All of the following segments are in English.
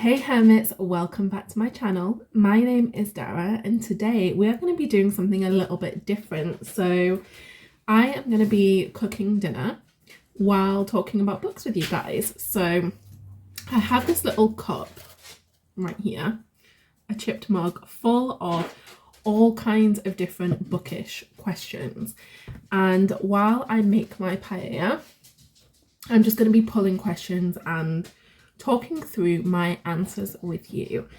Hey Hermits, welcome back to my channel. My name is Dara and today we are going to be doing something a little bit different. So I am going to be cooking dinner while talking about books with you guys. So I have this little cup right here, a chipped mug full of all kinds of different bookish questions. And while I make my paella, I'm just going to be pulling questions and talking through my answers with you.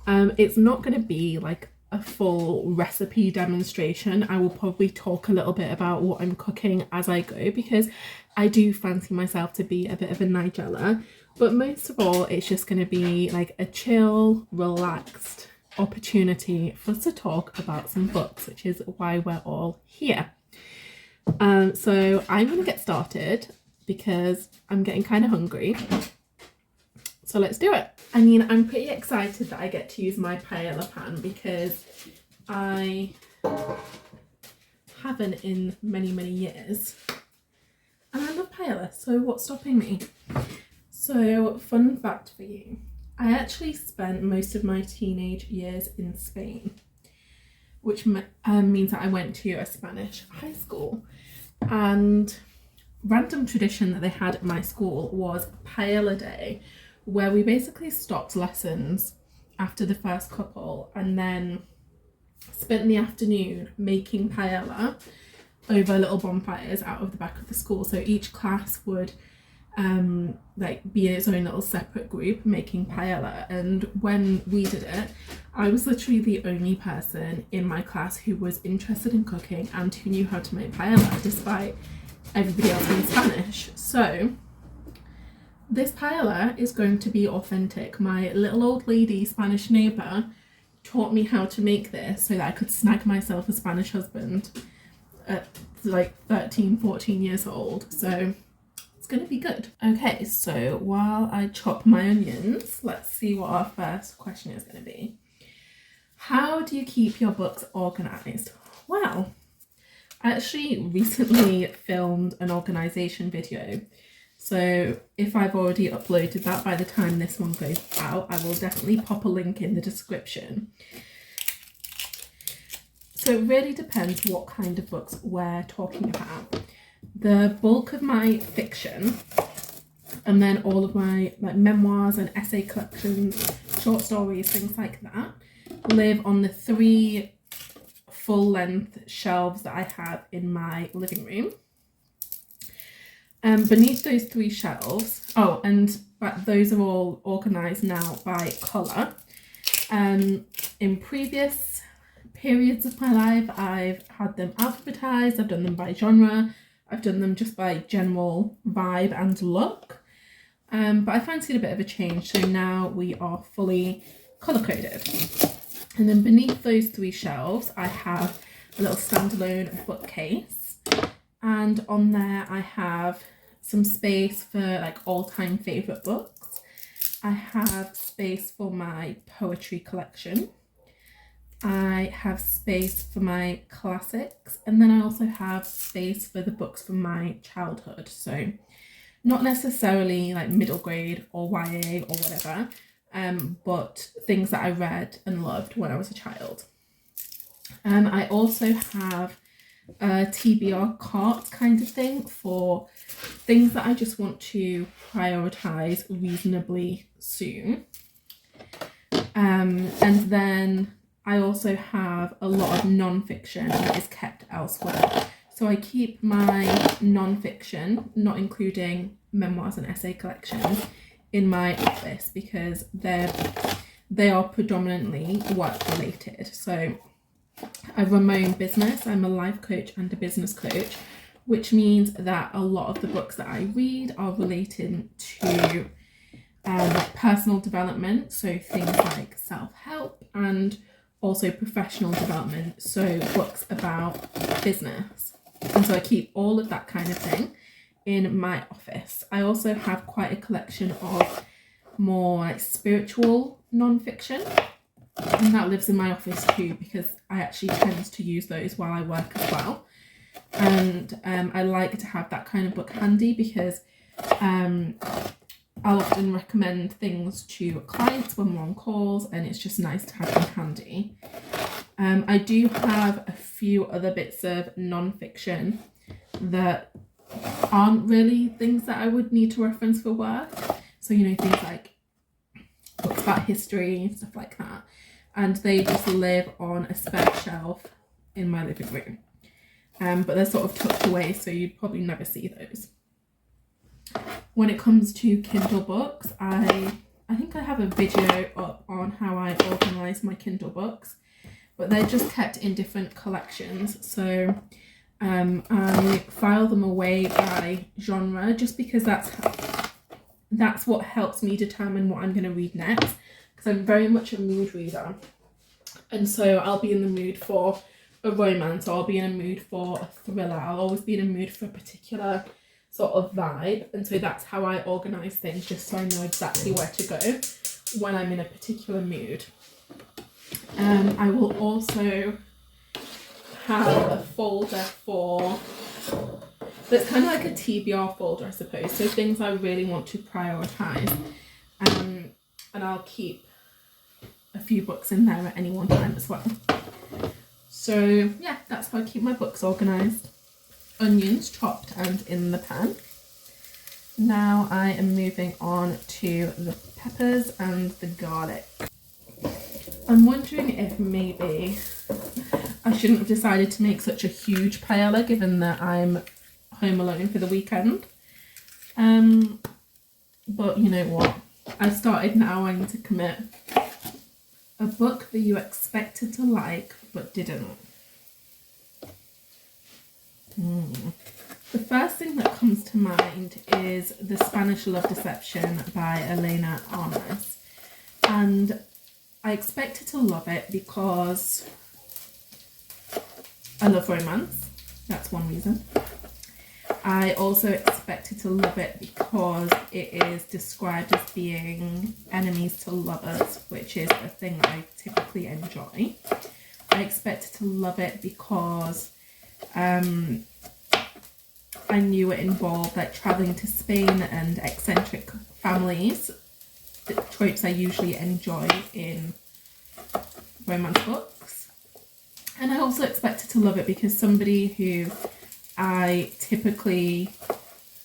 It's not going to be like a full recipe demonstration. I will probably talk a little bit about what I'm cooking as I go because I do fancy myself to be a bit of a Nigella. But most of all, it's just going to be like a chill, relaxed opportunity for us to talk about some books, which is why we're all here. So I'm going to get started because I'm getting kind of hungry. So let's do it. I mean, I'm pretty excited that I get to use my paella pan because I haven't in many years. And I love paella, so what's stopping me? So, fun fact for you. I actually spent most of my teenage years in Spain, which means that I went to a Spanish high school. And random tradition that they had at my school was paella day, where we basically stopped lessons after the first couple and then spent the afternoon making paella over little bonfires out of the back of the school. So each class would be its own little separate group making paella, and when we did it, I was literally the only person in my class who was interested in cooking and who knew how to make paella despite everybody else being Spanish. So this paella is going to be authentic. My little old lady Spanish neighbour taught me how to make this so that I could snag myself a Spanish husband at like 13, 14 years old. So it's going to be good. Okay, so while I chop my onions, let's see what our first question is going to be. How do you keep your books organised? Well, I actually recently filmed an organisation video. So if I've already uploaded that by the time this one goes out, I will definitely pop a link in the description. So it really depends what kind of books we're talking about. The bulk of my fiction, and then all of my memoirs and essay collections, short stories, things like that, live on the 3 full-length shelves that I have in my living room. Beneath those 3 shelves, but those are all organised now by colour. In previous periods of my life, I've had them alphabetised, I've done them by genre, I've done them just by general vibe and look. But I fancied a bit of a change, so now we are fully colour-coded. And then beneath those 3 shelves, I have a little standalone bookcase. And on there I have some space for like all-time favourite books. I have space for my poetry collection. I have space for my classics. And then I also have space for the books from my childhood. So not necessarily like middle grade or YA or whatever, but things that I read and loved when I was a child. I also have a TBR cart kind of thing for things that I just want to prioritise reasonably soon. And then I also have a lot of non-fiction that is kept elsewhere. So I keep my non-fiction, not including memoirs and essay collections, in my office because they are predominantly work related. So I run my own business. I'm a life coach and a business coach, which means that a lot of the books that I read are related to personal development, so things like self-help, and also professional development, so books about business. And so I keep all of that kind of thing in my office. I also have quite a collection of more like spiritual non-fiction, and that lives in my office too because I actually tend to use those while I work as well. And I like to have that kind of book handy because I'll often recommend things to clients when we're on calls, and it's just nice to have them handy. I do have a few other bits of non-fiction that aren't really things that I would need to reference for work. So, you know, things like books about history and stuff like that. And they just live on a spare shelf in my living room. But they're sort of tucked away, so you'd probably never see those. When it comes to Kindle books, I think I have a video up on how I organise my Kindle books, but they're just kept in different collections. So I file them away by genre, just because that's what helps me determine what I'm going to read next, because I'm very much a mood reader. And so I'll be in the mood for a romance, or I'll be in a mood for a thriller. I'll always be in a mood for a particular sort of vibe, and so that's how I organise things, just so I know exactly where to go when I'm in a particular mood. I will also have a folder that's kind of like a TBR folder, I suppose, so things I really want to prioritise, and I'll keep a few books in there at any one time as well. So yeah, that's how I keep my books organised. Onions chopped and in the pan. Now I am moving on to the peppers and the garlic. I'm wondering if maybe I shouldn't have decided to make such a huge paella, given that I'm home alone for the weekend. But you know what? I started now wanting to commit. A book that you expected to like but didn't. The first thing that comes to mind is The Spanish Love Deception by Elena Armas. And I expected to love it because I love romance. That's one reason. I also expected to love it because it is described as being enemies to lovers, which is a thing that I typically enjoy. I expected to love it because I knew it involved like travelling to Spain and eccentric families, the tropes I usually enjoy in romance books. And I also expected to love it because somebody who I typically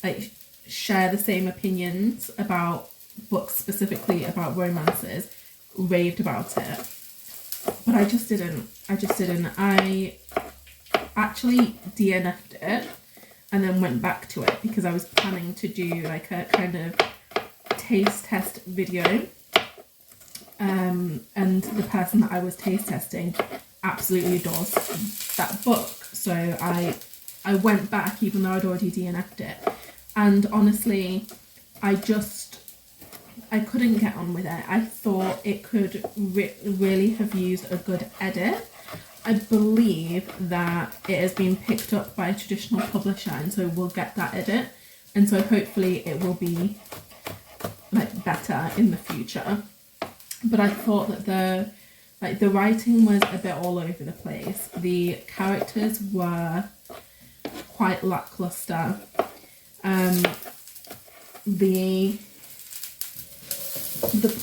like share the same opinions about books, specifically about romances, raved about it. But I just didn't. I actually DNF'd it and then went back to it because I was planning to do like a kind of taste test video. And the person that I was taste testing absolutely adores that book. So I went back even though I'd already DNF'd it. And honestly, I couldn't get on with it. I thought it could really have used a good edit. I believe that it has been picked up by a traditional publisher, and so we'll get that edit. And so hopefully it will be like better in the future. But I thought that the writing was a bit all over the place. The characters were quite lackluster. The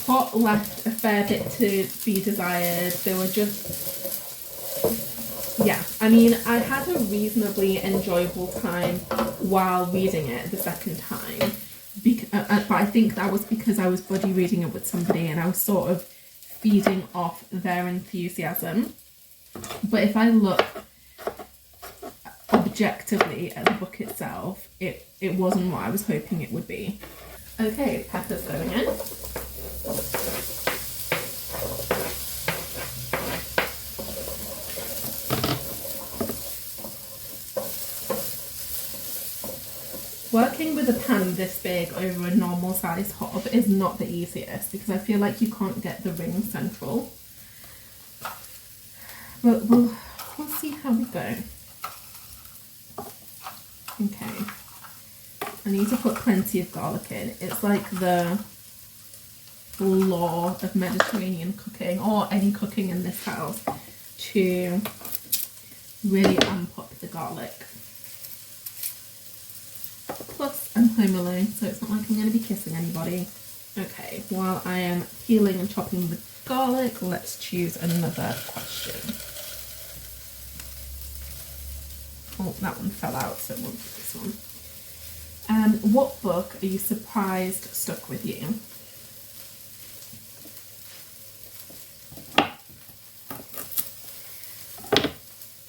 plot left a fair bit to be desired. There were I mean, I had a reasonably enjoyable time while reading it the second time. But I think that was because I was buddy reading it with somebody and I was sort of feeding off their enthusiasm. But if I look objectively at the book itself, it wasn't what I was hoping it would be. Okay, peppers going in. Working with a pan this big over a normal sized hob is not the easiest because I feel like you can't get the ring central. But we'll see how we go. Okay. I need to put plenty of garlic in. It's like the law of Mediterranean cooking, or any cooking in this house, to really amp up the garlic. Plus, I'm home alone, so it's not like I'm going to be kissing anybody. Okay, while I am peeling and chopping the garlic, let's choose another question. Oh, that one fell out, so we'll do this one. What book are you surprised stuck with you?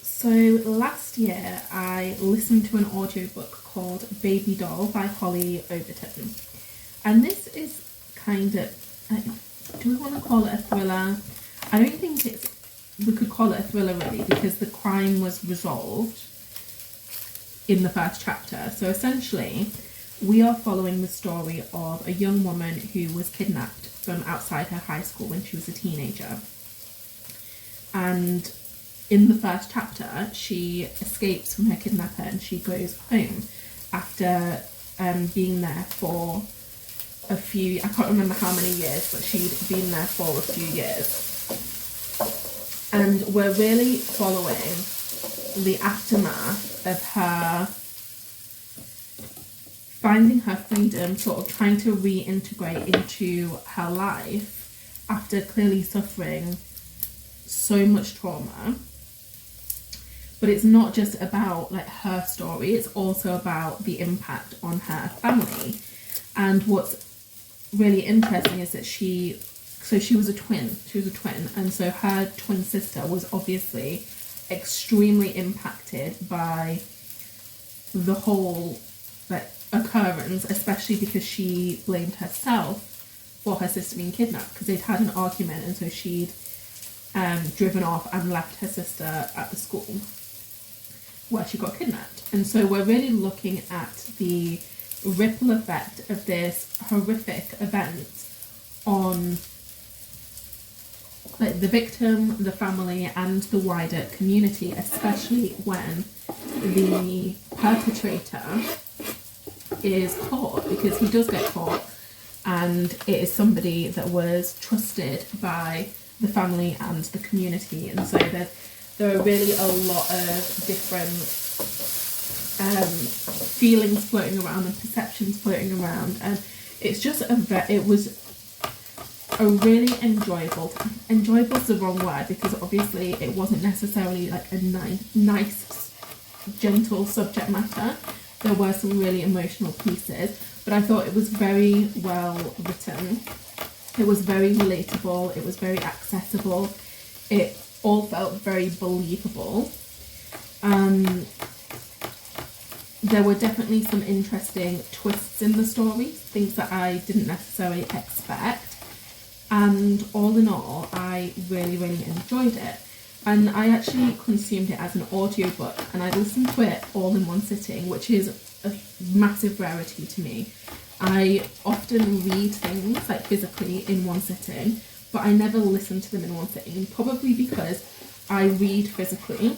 So last year I listened to an audiobook called Baby Doll by Hollie Overton. And this is kind of, do we want to call it a thriller? I don't think we could call it a thriller really, because the crime was resolved in the first chapter. So essentially, we are following the story of a young woman who was kidnapped from outside her high school when she was a teenager. And in the first chapter, she escapes from her kidnapper and she goes home after being there for a few, I can't remember how many years, but she'd been there for a few years. And we're really following the aftermath of her finding her freedom, sort of trying to reintegrate into her life after clearly suffering so much trauma. But it's not just about like her story, it's also about the impact on her family. And what's really interesting is that she was a twin, and so her twin sister was obviously extremely impacted by the whole like occurrence, especially because she blamed herself for her sister being kidnapped because they'd had an argument, and so she'd driven off and left her sister at the school where she got kidnapped. And so we're really looking at the ripple effect of this horrific event on like the victim, the family, and the wider community, especially when the perpetrator is caught, because he does get caught, and it is somebody that was trusted by the family and the community. And so there are really a lot of different feelings floating around and perceptions floating around, and it's just it was a really enjoyable is the wrong word, because obviously it wasn't necessarily like a nice gentle subject matter. There were some really emotional pieces, but I thought it was very well written. It was very relatable, it was very accessible, it all felt very believable. There were definitely some interesting twists in the story, things that I didn't necessarily expect, and all in all I really enjoyed it. And I actually consumed it as an audiobook, and I listened to it all in one sitting, which is a massive rarity to me. I often read things like physically in one sitting, but I never listen to them in one sitting, probably because I read physically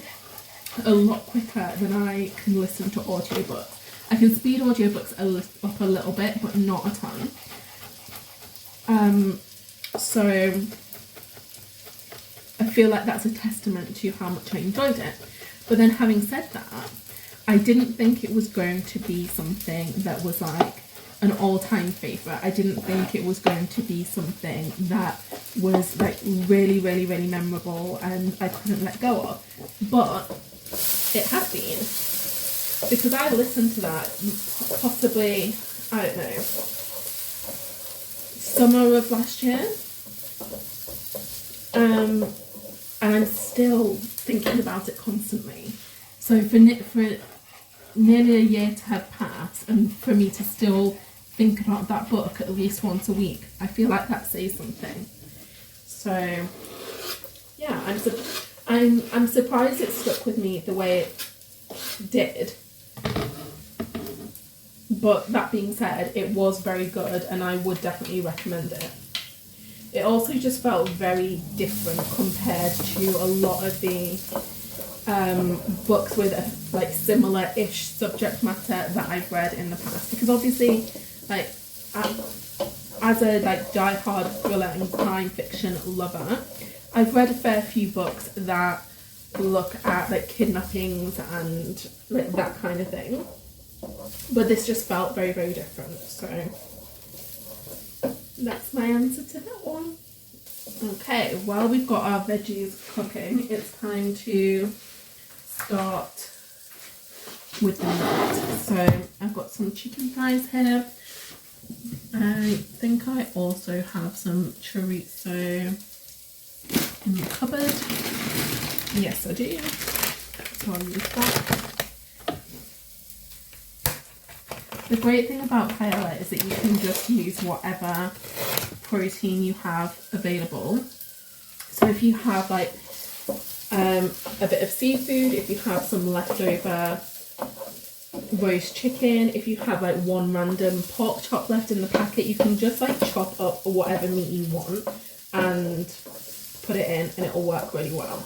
a lot quicker than I can listen to audiobooks. I can speed audiobooks up a little bit, but not a ton. So I feel like that's a testament to how much I enjoyed it. But then having said that, I didn't think it was going to be something that was like an all-time favourite. I didn't think it was going to be something that was like really memorable and I couldn't let go of. But it has been, because I listened to that possibly, I don't know, summer of last year. And I'm still thinking about it constantly. So for nearly a year to have passed, and for me to still think about that book at least once a week, I feel like that says something. So yeah, I'm surprised it stuck with me the way it did. But that being said, it was very good, and I would definitely recommend it. It also just felt very different compared to a lot of the books with a like similar-ish subject matter that I've read in the past. Because obviously, like as a like die-hard thriller and crime fiction lover, I've read a fair few books that look at like kidnappings and like that kind of thing. but this just felt very, very different. So that's my answer to that one. Okay, while we've got our veggies cooking, it's time to start with the meat. So I've got some chicken thighs here. I think I also have some chorizo in the cupboard. Yes, I do. So I'll use that. The great thing about paella is that you can just use whatever protein you have available. So if you have like a bit of seafood, if you have some leftover roast chicken, if you have like one random pork chop left in the packet, you can just like chop up whatever meat you want and put it in and it'll work really well.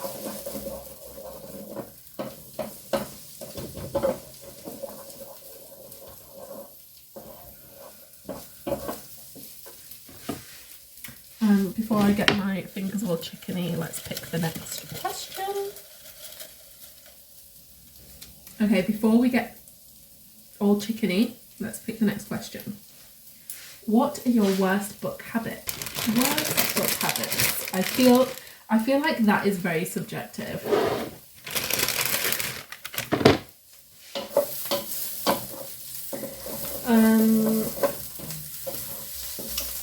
Before I get my fingers all chickeny, let's pick the next question. Okay, before we get all chickeny, let's pick the next question. What are your worst book habits? Worst book habits. I feel like that is very subjective.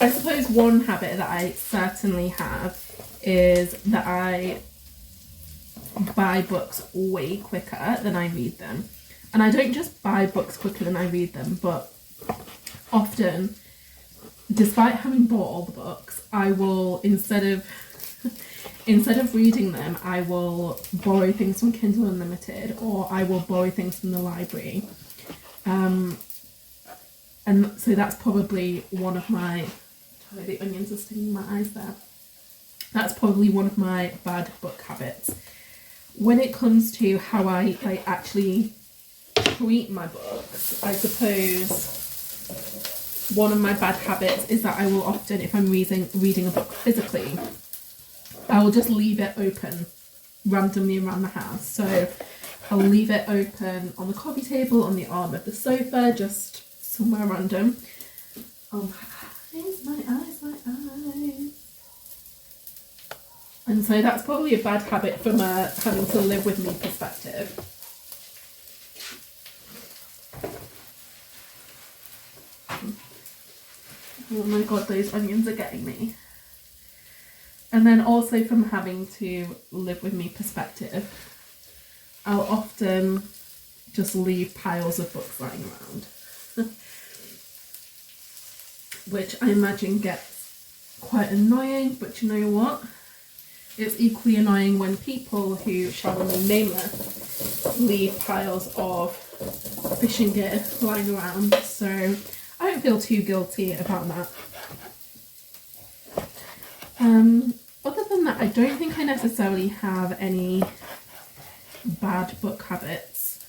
I suppose one habit that I certainly have is that I buy books way quicker than I read them. And I don't just buy books quicker than I read them, but often, despite having bought all the books, I will, instead of reading them, I will borrow things from Kindle Unlimited, or I will borrow things from the library. And so that's probably one of my... Sorry, the onions are stinging my eyes there. That's probably one of my bad book habits. When it comes to how I actually treat my books, I suppose one of my bad habits is that I will often, if I'm reading a book physically, I will just leave it open randomly around the house. So I'll leave it open on the coffee table, on the arm of the sofa, just somewhere random. Oh my eyes, my eyes. And so that's probably a bad habit from a having to live with me perspective. Oh my god, those onions are getting me. And then also from having to live with me perspective, I'll often just leave piles of books lying around. Which I imagine gets quite annoying, but you know what? It's equally annoying when people who shall remain nameless leave piles of fishing gear lying around, so I don't feel too guilty about that. Other than that, I don't think I necessarily have any bad book habits,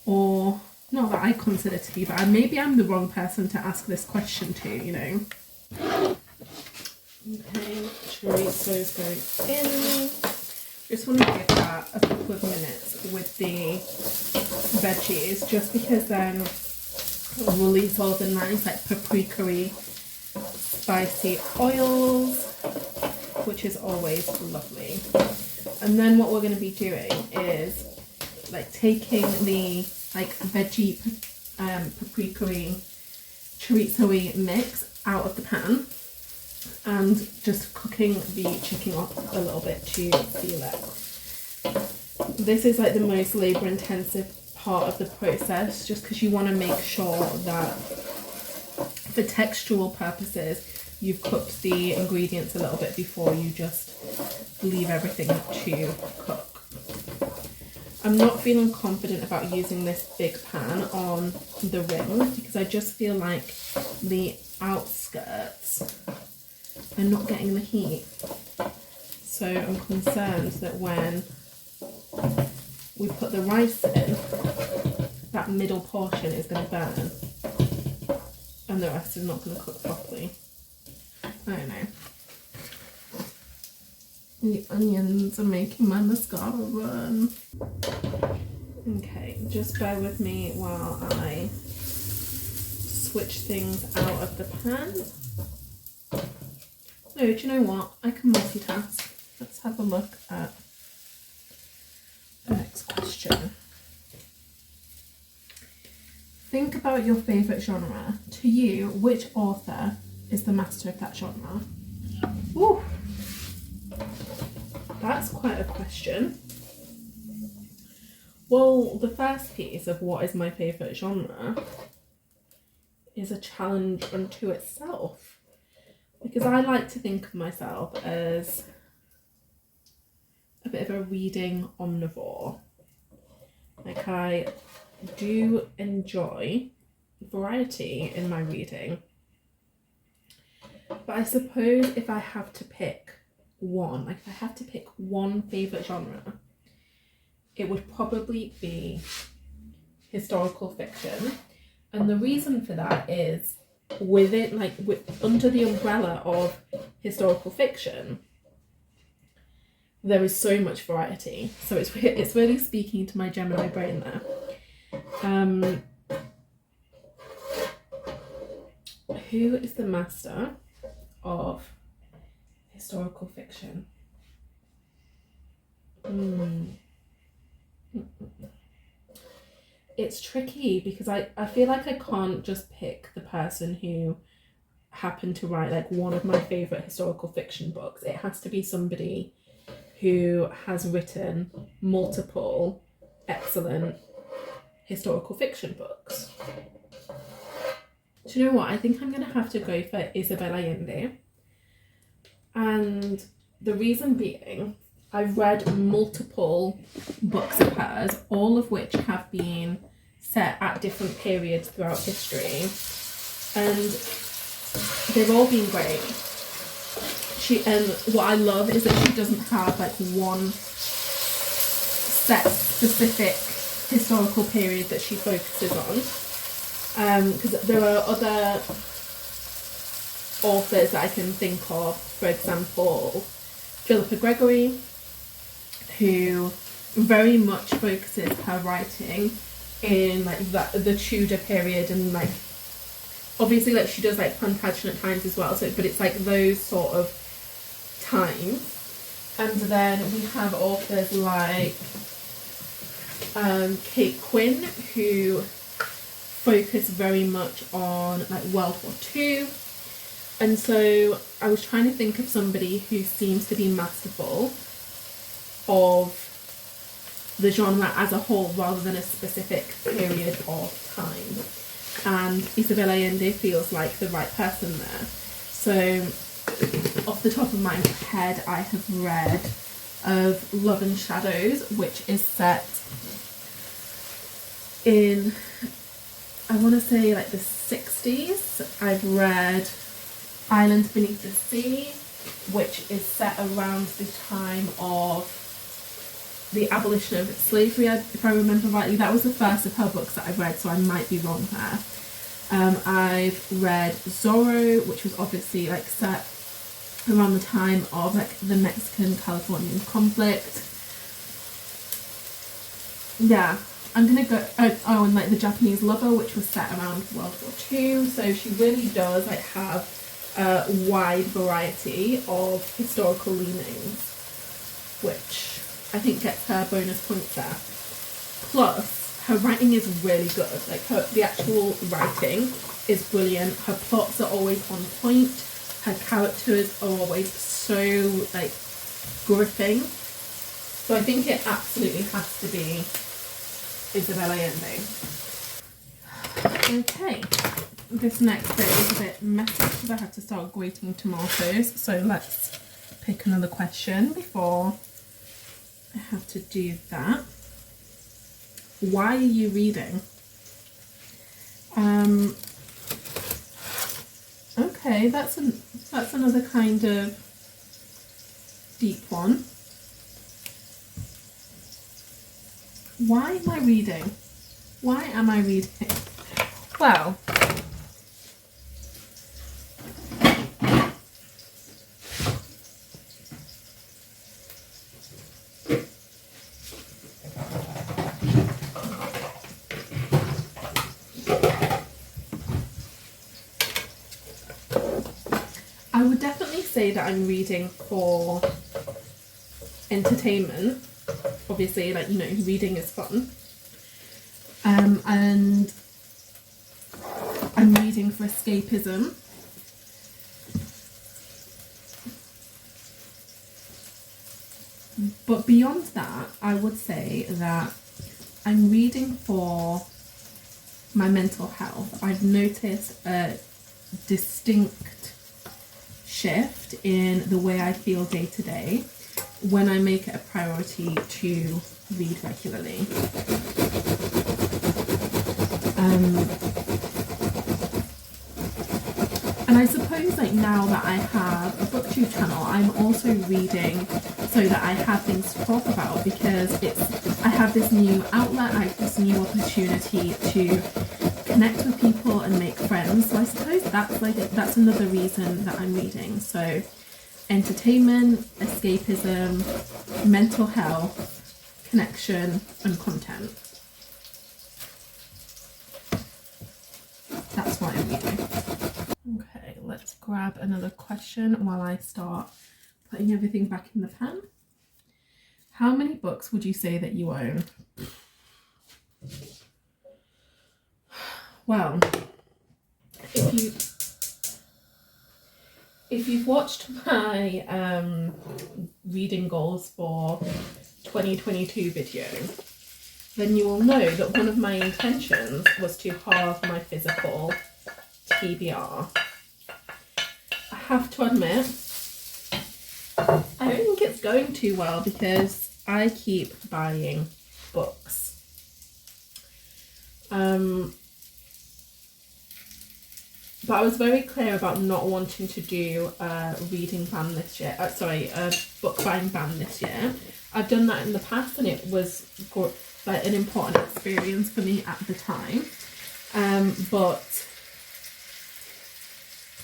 or not that I consider to be bad. Maybe I'm the wrong person to ask this question to, you know. Okay, chorizo's going in. Just want to give that a couple of minutes with the veggies, just because then we'll release all the nice like paprika-y spicy oils, which is always lovely. And then what we're going to be doing is like taking the like veggie paprika-y chorizo-y mix out of the pan and just cooking the chicken up a little bit to seal it. This is like the most labour intensive part of the process, just because you want to make sure that for textural purposes you've cooked the ingredients a little bit before you just leave everything to cook. I'm not feeling confident about using this big pan on the ring because I just feel like the outskirts are not getting the heat. So I'm concerned that when we put the rice in, that middle portion is going to burn and the rest is not going to cook properly. I don't know. The onions are making my mascara run. Okay, just bear with me while I switch things out of the pan. No, do you know what? I can multitask. Let's have a look at the next question. Think about your favourite genre. To you, which author is the master of that genre? Ooh, that's quite a question. Well, the first piece of what is my favourite genre is a challenge unto itself, because I like to think of myself as a bit of a reading omnivore. Like, I do enjoy variety in my reading, but I suppose if I have to pick one, like if I have to pick one favourite genre, it would probably be historical fiction. And the reason for that is within, like, under the umbrella of historical fiction, there is so much variety. So it's really speaking to my Gemini brain there. Who is the master of historical fiction? It's tricky because I feel like I can't just pick the person who happened to write like one of my favourite historical fiction books. It has to be somebody who has written multiple excellent historical fiction books. Do you know what? I think I'm going to have to go for Isabella Allende. And the reason being, I've read multiple books of hers, all of which have been set at different periods throughout history, and they've all been great. And what I love is that she doesn't have like one set specific historical period that she focuses on, because there are other authors that I can think of, for example Philippa Gregory, who very much focuses her writing in like the Tudor period, and like obviously like she does like Plantagenet times as well, so but it's like those sort of times. And then we have authors like Kate Quinn, who focus very much on like World War II. And so I was trying to think of somebody who seems to be masterful of the genre as a whole rather than a specific period of time. And Isabella Allende feels like the right person there. So off the top of my head, I have read of Love and Shadows, which is set in, I want to say like the 60s. I've read Islands Beneath the Sea, which is set around the time of the abolition of slavery, if I remember rightly. That was the first of her books that I've read, so I might be wrong there. I've read Zorro, which was obviously like set around the time of like the Mexican-Californian conflict. Yeah, I'm gonna go. Oh, and like The Japanese Lover, which was set around World War II. So she really does like have a wide variety of historical leanings, which I think gets her bonus points there. Plus, her writing is really good. Like the actual writing is brilliant. Her plots are always on point. Her characters are always so like gripping. So I think it absolutely has to be Isabella Allende. Okay, this next bit is a bit messy because I have to start grating tomatoes. So let's pick another question before I have to do that. Why are you reading? Okay, that's another kind of deep one. Why am I reading? Why am I reading? Well, definitely say that I'm reading for entertainment. Obviously, like, you know, reading is fun. And I'm reading for escapism. But beyond that, I would say that I'm reading for my mental health. I've noticed a distinct shift in the way I feel day to day when I make it a priority to read regularly. And I suppose, like, now that I have a booktube channel, I'm also reading so that I have things to talk about, because I have this new outlet, I have this new opportunity to connect with people and make friends. So I suppose that's another reason that I'm reading. So entertainment, escapism, mental health, connection, and content. That's why I'm reading. Okay, let's grab another question while I start putting everything back in the pen. How many books would you say that you own? Well, if you've watched my reading goals for 2022 video, then you will know that one of my intentions was to halve my physical TBR. I have to admit, I don't think it's going too well because I keep buying books. But I was very clear about not wanting to do a reading ban this year. A book buying ban this year. I've done that in the past, and it was like an important experience for me at the time. But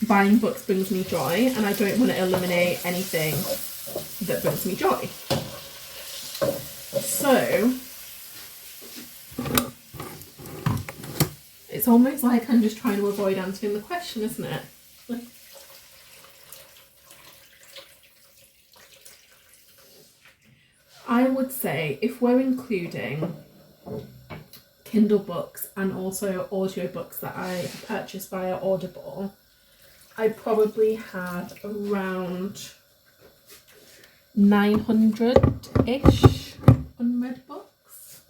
buying books brings me joy, and I don't want to eliminate anything that brings me joy. So it's almost like I'm just trying to avoid answering the question, isn't it? I would say, if we're including Kindle books and also audiobooks that I purchased via Audible, I probably have around 900-ish unread books.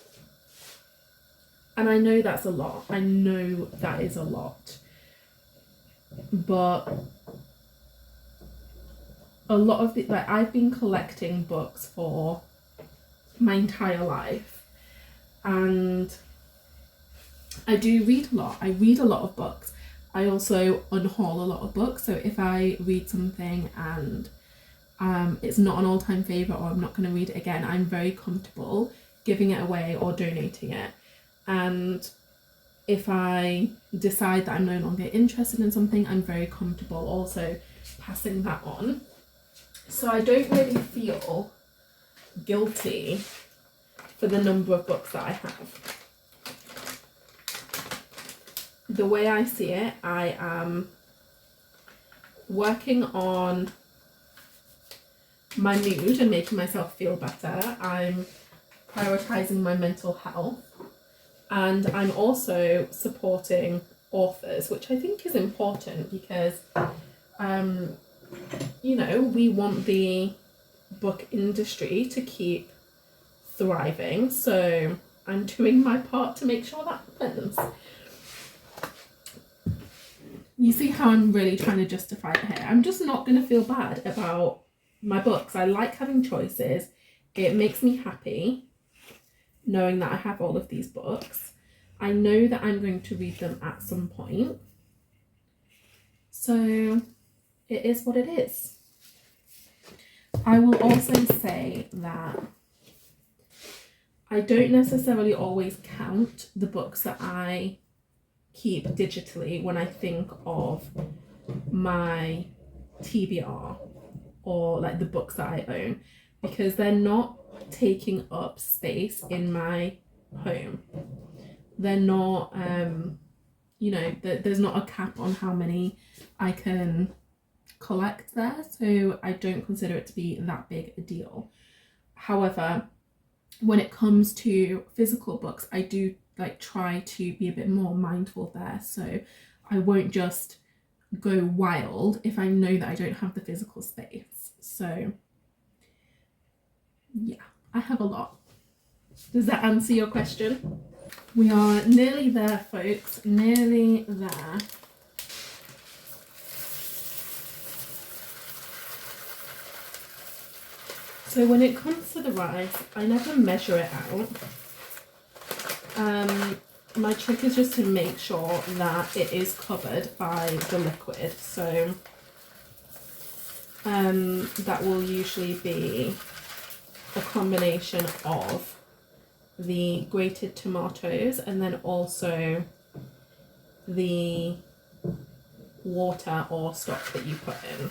And I know that's a lot. I know that is a lot. But a lot of I've been collecting books for my entire life. And I do read a lot. I read a lot of books. I also unhaul a lot of books. So if I read something and it's not an all-time favourite, or I'm not going to read it again, I'm very comfortable giving it away or donating it. And if I decide that I'm no longer interested in something, I'm very comfortable also passing that on. So I don't really feel guilty for the number of books that I have. The way I see it, I am working on my mood and making myself feel better. I'm prioritising my mental health, and I'm also supporting authors, which I think is important because, you know, we want the book industry to keep thriving. So I'm doing my part to make sure that happens. You see how I'm really trying to justify it here. I'm just not going to feel bad about my books. I like having choices. It makes me happy knowing that I have all of these books. I know that I'm going to read them at some point. So it is what it is. I will also say that I don't necessarily always count the books that I keep digitally when I think of my TBR or like the books that I own, because they're not taking up space in my home. They're not, you know, there's not a cap on how many I can collect there, so I don't consider it to be that big a deal. However, when it comes to physical books, I do like try to be a bit more mindful there, so I won't just go wild if I know that I don't have the physical space. So yeah, I have a lot. Does that answer your question? We are nearly there, folks, nearly there. So when it comes to the rice, I never measure it out. My trick is just to make sure that it is covered by the liquid. So that will usually be a combination of the grated tomatoes and then also the water or stock that you put in.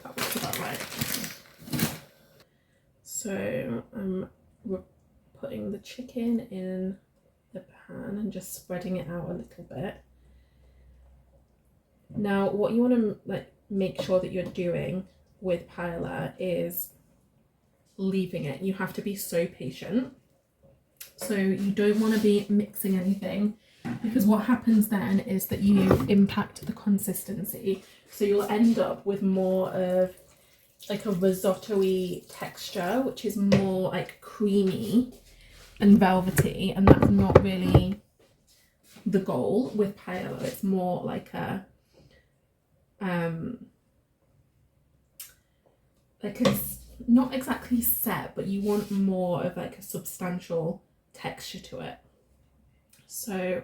That looks about right. So I'm putting the chicken in the pan and just spreading it out a little bit. Now, what you want to like make sure that you're doing with paella is leaving it. You have to be so patient. So you don't want to be mixing anything, because what happens then is that you impact the consistency. So you'll end up with more of like a risotto-y texture, which is more like creamy and velvety, and that's not really the goal with paella. It's more like a it's not exactly set, but you want more of like a substantial texture to it. So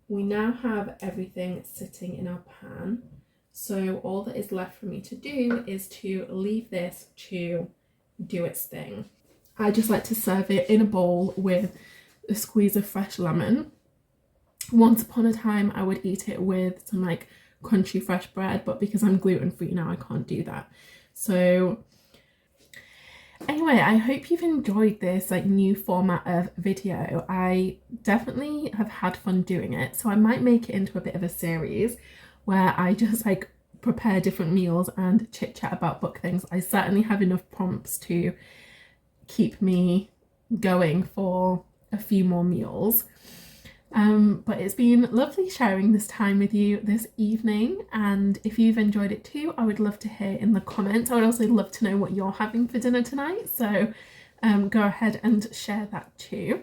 we now have everything sitting in our pan. So all that is left for me to do is to leave this to do its thing. I just like to serve it in a bowl with a squeeze of fresh lemon. Once upon a time I would eat it with some like crunchy fresh bread, but because I'm gluten-free now I can't do that. So anyway, I hope you've enjoyed this like new format of video. I definitely have had fun doing it, so I might make it into a bit of a series where I just like prepare different meals and chit chat about book things. I certainly have enough prompts to keep me going for a few more meals. But it's been lovely sharing this time with you this evening, and if you've enjoyed it too, I would love to hear in the comments. I would also love to know what you're having for dinner tonight, so go ahead and share that too.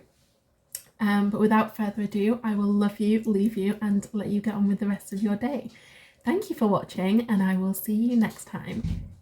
But without further ado, I will leave you and let you get on with the rest of your day. Thank you for watching, and I will see you next time.